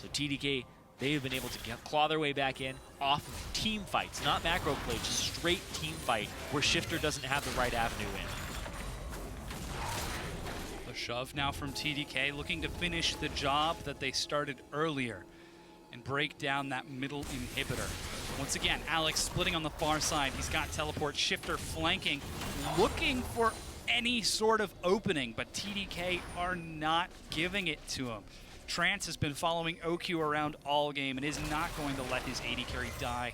So TDK, they have been able to claw their way back in off of team fights, not macro play, just straight team fight where Shiphtur doesn't have the right avenue in. Shove now from TDK, looking to finish the job that they started earlier. and break down that middle inhibitor. Once again, Alex splitting on the far side. He's got teleport. Shiphtur flanking, looking for any sort of opening, but TDK are not giving it to him. Trance has been following OQ around all game and is not going to let his AD carry die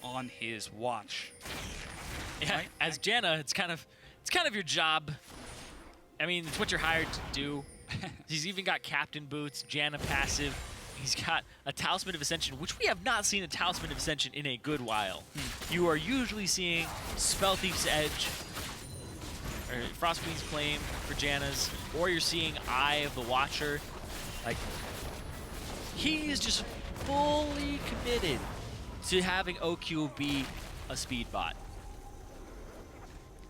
on his watch. Yeah, Right? as Janna, it's kind of your job. I mean, it's what you're hired to do. He's even got captain boots, Janna passive. He's got a Talisman of Ascension, which we have not seen a Talisman of Ascension in a good while. You are usually seeing Spell Thief's Edge, or Frostqueen's Claim for Janna's, or you're seeing Eye of the Watcher. Like, he is just fully committed to having OQ be a speed bot.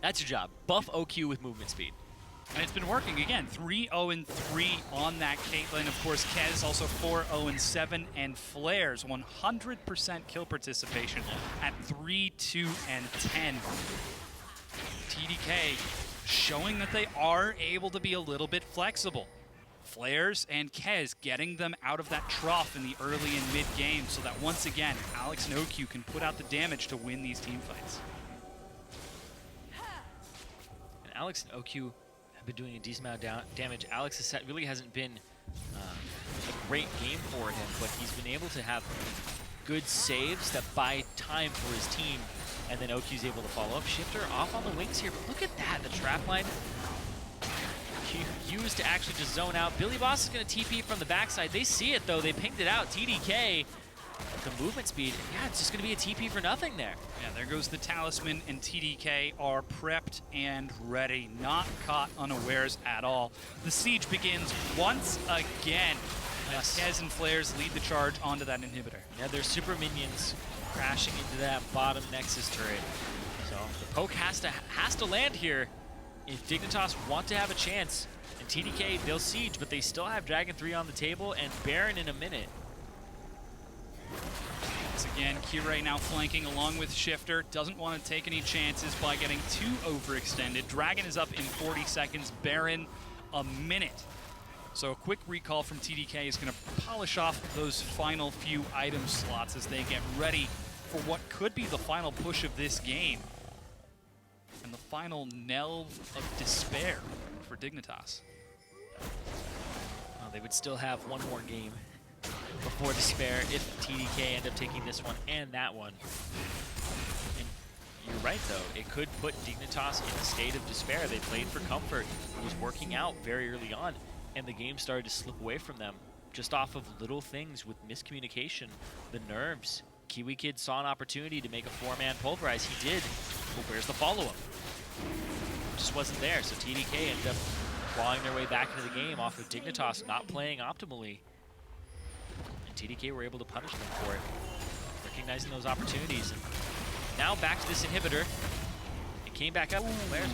That's your job. Buff OQ with movement speed. And it's been working again. 3-0-3 on that Caitlyn. Of course, Kez also 4-0-7, and Flarezs 100% kill participation at 3-2-10. TDK showing that they are able to be a little bit flexible. Flarezs and Kez getting them out of that trough in the early and mid game so that once again, Alex and OQ can put out the damage to win these team fights. And Alex and OQ have been doing a decent amount of damage. Alex really hasn't been a great game for him, but he's been able to have good saves that buy time for his team, and then OQ's able to follow up. Shiphtur off on the wings here, but look at that, the trap line used to actually just zone out. BillyBoss is going to TP from the backside. They see it though, they pinged it out. TDK, the movement speed, yeah, it's just going to be a TP for nothing there. Yeah, there goes the Talisman, and TDK are prepped and ready, not caught unawares at all. The siege begins once again. Yes. Kez and Flarezs lead the charge onto that inhibitor. Yeah, there's super minions crashing into that bottom Nexus turret. So the poke has to land here if Dignitas want to have a chance. And TDK, they'll siege, but they still have Dragon 3 on the table and Baron in a minute. Once again, Kirei now flanking along with Shiphtur. Doesn't want to take any chances by getting too overextended. Dragon is up in 40 seconds, Baron a minute. So a quick recall from TDK is going to polish off those final few item slots as they get ready for what could be the final push of this game. And the final knell of despair for Dignitas. Well, they would still have one more game before despair if TDK end up taking this one and that one. And you're right, though. It could put Dignitas in a state of despair. They played for comfort. It was working out very early on, and the game started to slip away from them just off of little things with miscommunication, the nerves. KiWiKid saw an opportunity to make a four-man pulverize. He did, but where's the follow-up? Just wasn't there, so TDK ended up clawing their way back into the game off of Dignitas not playing optimally. And TDK were able to punish them for it, recognizing those opportunities. And now back to this inhibitor. It came back up. Flarezs.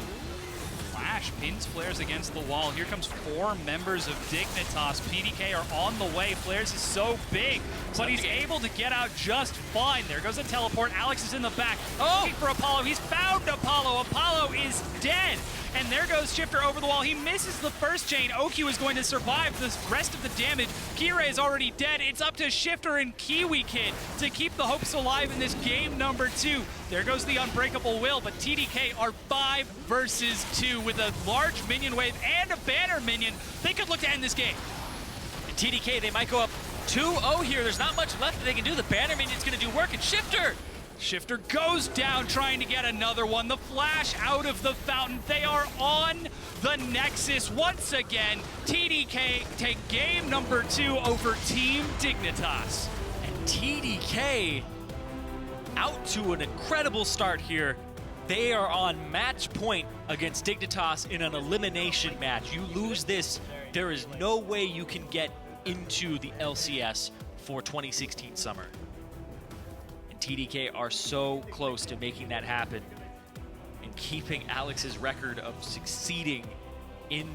Flash pins Flarezs against the wall. Here comes 4 members of Dignitas. PDK are on the way. Flarezs is so big, but he's able to get out just fine. There goes a teleport. Alex is in the back. Looking for Apollo. He's found Apollo. Apollo is dead. And there goes Shiphtur over the wall. He misses the first chain. OQ is going to survive the rest of the damage. Kirei is already dead. It's up to Shiphtur and KiWiKid to keep the hopes alive in this game number 2. There goes the Unbreakable Will, but TDK are 5 versus 2 with a large minion wave and a banner minion. They could look to end this game. And TDK, they might go up 2-0 here. There's not much left that they can do. The banner minion's going to do work, and Shiphtur Goes down trying to get another one. The flash out of the fountain. They are on the Nexus once again. TDK take game number 2 over Team Dignitas. And TDK out to an incredible start here. They are on match point against Dignitas in an elimination match. You lose this, there is no way you can get into the LCS for 2016 summer. TDK are so close to making that happen and keeping Alex's record of succeeding in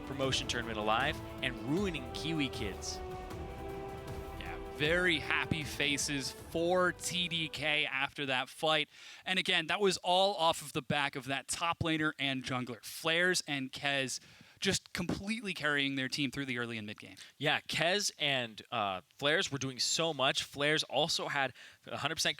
promotion tournament alive and ruining KiWiKid's. Yeah, very happy faces for TDK after that fight. And again, that was all off of the back of that top laner and jungler. Flarezs and Kez just completely carrying their team through the early and mid game. Yeah, Kez and Flarezs were doing so much. Flarezs also had 100%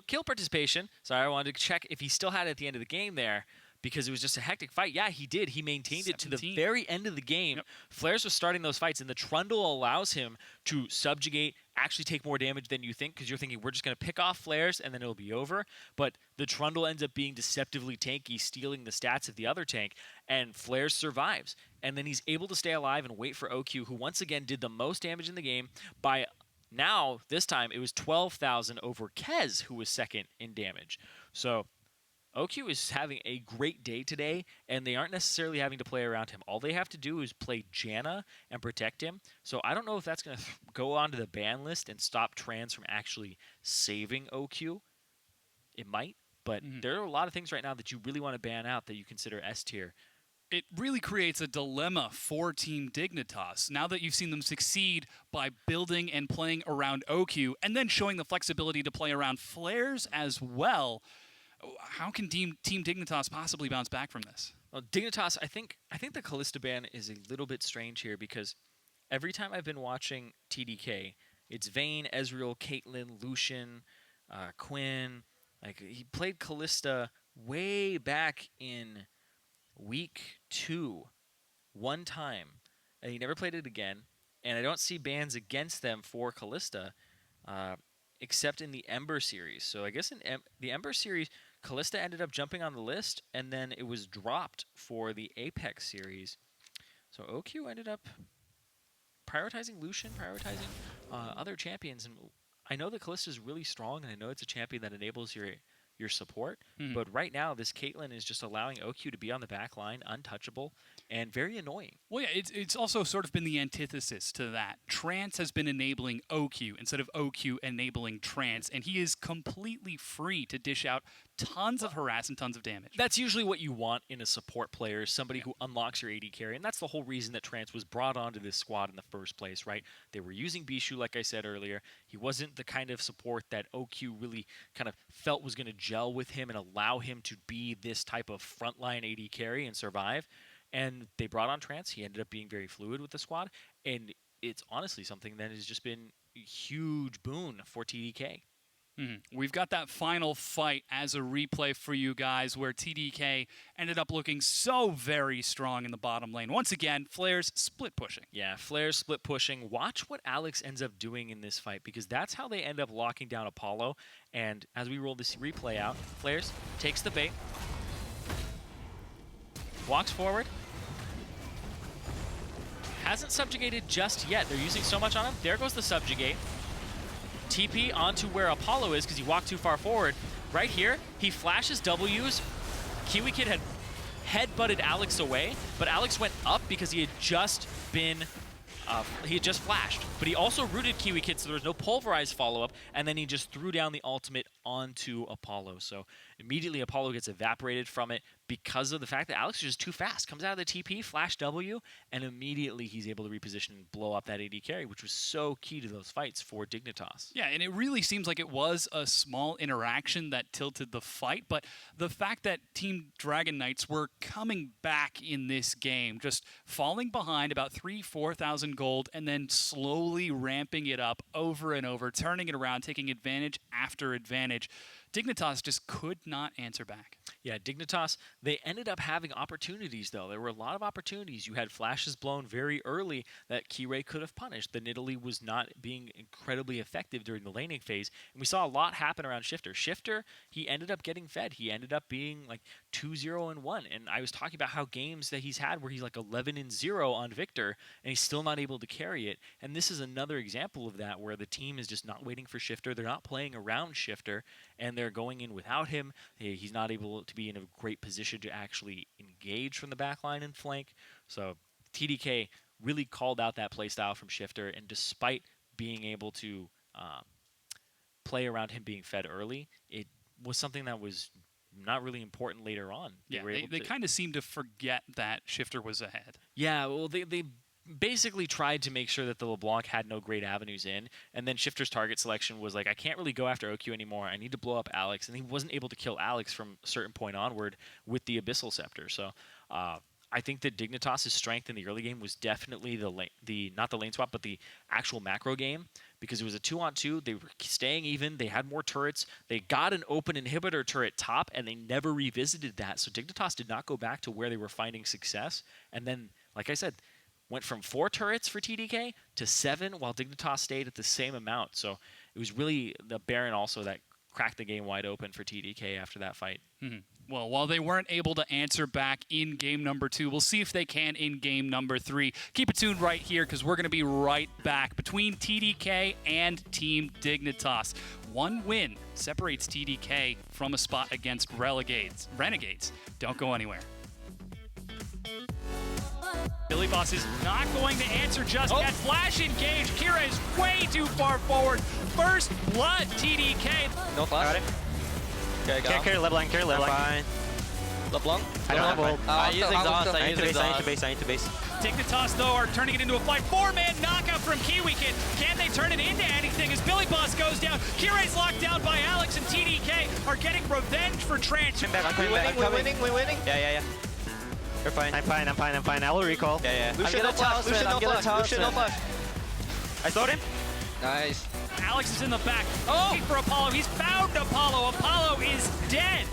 kill participation. Sorry, I wanted to check if he still had it at the end of the game there, because it was just a hectic fight. Yeah, he did. He maintained it to the very end of the game. Yep. Flarezs was starting those fights, and the Trundle allows him to subjugate, actually take more damage than you think, because you're thinking, we're just going to pick off Flarezs, and then it'll be over. But the Trundle ends up being deceptively tanky, stealing the stats of the other tank, and Flarezs survives. And then he's able to stay alive and wait for OQ, who once again did the most damage in the game by... Now, this time, it was 12,000 over Kez, who was second in damage. So OQ is having a great day today, and they aren't necessarily having to play around him. All they have to do is play Janna and protect him. So I don't know if that's going to go onto the ban list and stop Trance from actually saving OQ. It might, but there are a lot of things right now that you really want to ban out that you consider S tier. It really creates a dilemma for Team Dignitas now that you've seen them succeed by building and playing around OQ and then showing the flexibility to play around Flarezs as well. How can Team Dignitas possibly bounce back from this? Well, Dignitas, I think the Kalista ban is a little bit strange here, because every time I've been watching TDK, it's Vayne, Ezreal, Caitlyn, Lucian, Quinn. Like, he played Kalista way back in week 2 one time, and he never played it again. And I don't see bans against them for Kalista, except in the Ember series. So I guess in the Ember series, Kalista ended up jumping on the list, and then it was dropped for the Apex series. So OQ ended up prioritizing Lucian, prioritizing other champions. And I know that Kalista is really strong, and I know it's a champion that enables your support. But right now, this Caitlyn is just allowing OQ to be on the back line, untouchable, and very annoying. Well, yeah, it's also sort of been the antithesis to that. Trance has been enabling OQ instead of OQ enabling Trance, and he is completely free to dish out tons of harass and tons of damage. That's usually what you want in a support player, somebody who unlocks your AD carry, and that's the whole reason that Trance was brought onto this squad in the first place, right? They were using Bishu, like I said earlier. He wasn't the kind of support that OQ really kind of felt was going to gel with him and allow him to be this type of frontline AD carry and survive. And they brought on Trance. He ended up being very fluid with the squad, and it's honestly something that has just been a huge boon for TDK. We've got that final fight as a replay for you guys where TDK ended up looking so very strong in the bottom lane. Once again, Flarezs split pushing. Yeah, Flarezs split pushing. Watch what Alex ends up doing in this fight, because that's how they end up locking down Apollo. And as we roll this replay out, Flarezs takes the bait, walks forward, hasn't subjugated just yet. They're using so much on him. There goes the subjugate. TP onto where Apollo is because he walked too far forward. Right here, he flashes W's. KiWiKid had headbutted Alex away, but Alex went up because he had just been he had just flashed, but he also rooted KiWiKid, so there was no pulverized follow-up, and then he just threw down the ultimate onto Apollo. So immediately Apollo gets evaporated from it because of the fact that Alex is just too fast. Comes out of the TP, flash W, and immediately he's able to reposition and blow up that AD carry, which was so key to those fights for Dignitas. Yeah, and it really seems like it was a small interaction that tilted the fight, but the fact that Team Dragon Knights were coming back in this game, just falling behind about 4,000 gold, and then slowly ramping it up over and over, turning it around, taking advantage after advantage. Dignitas just could not answer back. Yeah, Dignitas, they ended up having opportunities, though. There were a lot of opportunities. You had flashes blown very early that Kirei could have punished. The Nidalee was not being incredibly effective during the laning phase, and we saw a lot happen around Shiphtur. Shiphtur, he ended up getting fed. He ended up being like 2-0-1, and I was talking about how games that he's had where he's like 11-0 on Victor, and he's still not able to carry it. And this is another example of that, where the team is just not waiting for Shiphtur. They're not playing around Shiphtur, and they're going in without him. He's not able to be in a great position to actually engage from the backline and flank. So TDK really called out that playstyle from Shiphtur, and despite being able to play around him being fed early, it was something that was not really important later on. They kind of seemed to forget that Shiphtur was ahead. Yeah, well, they basically tried to make sure that the LeBLanc had no great avenues in, and then Shiphtur's target selection was like, I can't really go after OQ anymore. I need to blow up Alex, and he wasn't able to kill Alex from a certain point onward with the Abyssal Scepter. So I think that Dignitas' strength in the early game was definitely not the lane swap, but the actual macro game, because it was a 2-on-2. They were staying even. They had more turrets. They got an open inhibitor turret top, and they never revisited that. So Dignitas did not go back to where they were finding success. And then, like I said, went from 4 turrets for TDK to 7, while Dignitas stayed at the same amount. So it was really the Baron also that cracked the game wide open for TDK after that fight. Well, while they weren't able to answer back in game number 2, we'll see if they can in game number 3. Keep it tuned right here because we're going to be right back between TDK and Team Dignitas. One win separates TDK from a spot against Renegades. Don't go anywhere. BillyBoss is not going to answer just yet. Flash engage. Kirei is way too far forward. First blood, TDK. No flash. Got it. Okay, go. Carry LeBLanc, carry LeBLanc. Fine. LeBlanc? I don't have ult. I use exhaust, I need to base. Dignitas, though, are turning it into a fight. 4-man knockout from KiWiKid. Can they turn it into anything as BillyBoss goes down? Kirei's locked down by Alex, and TDK are getting revenge for Trance. We're winning. Yeah. You're fine. I'm fine. I will recall. Yeah. Lucian no flash. Lucian no flash. I saw him. Nice. Alex is in the back. Looking for Apollo. He's found Apollo. Apollo is dead.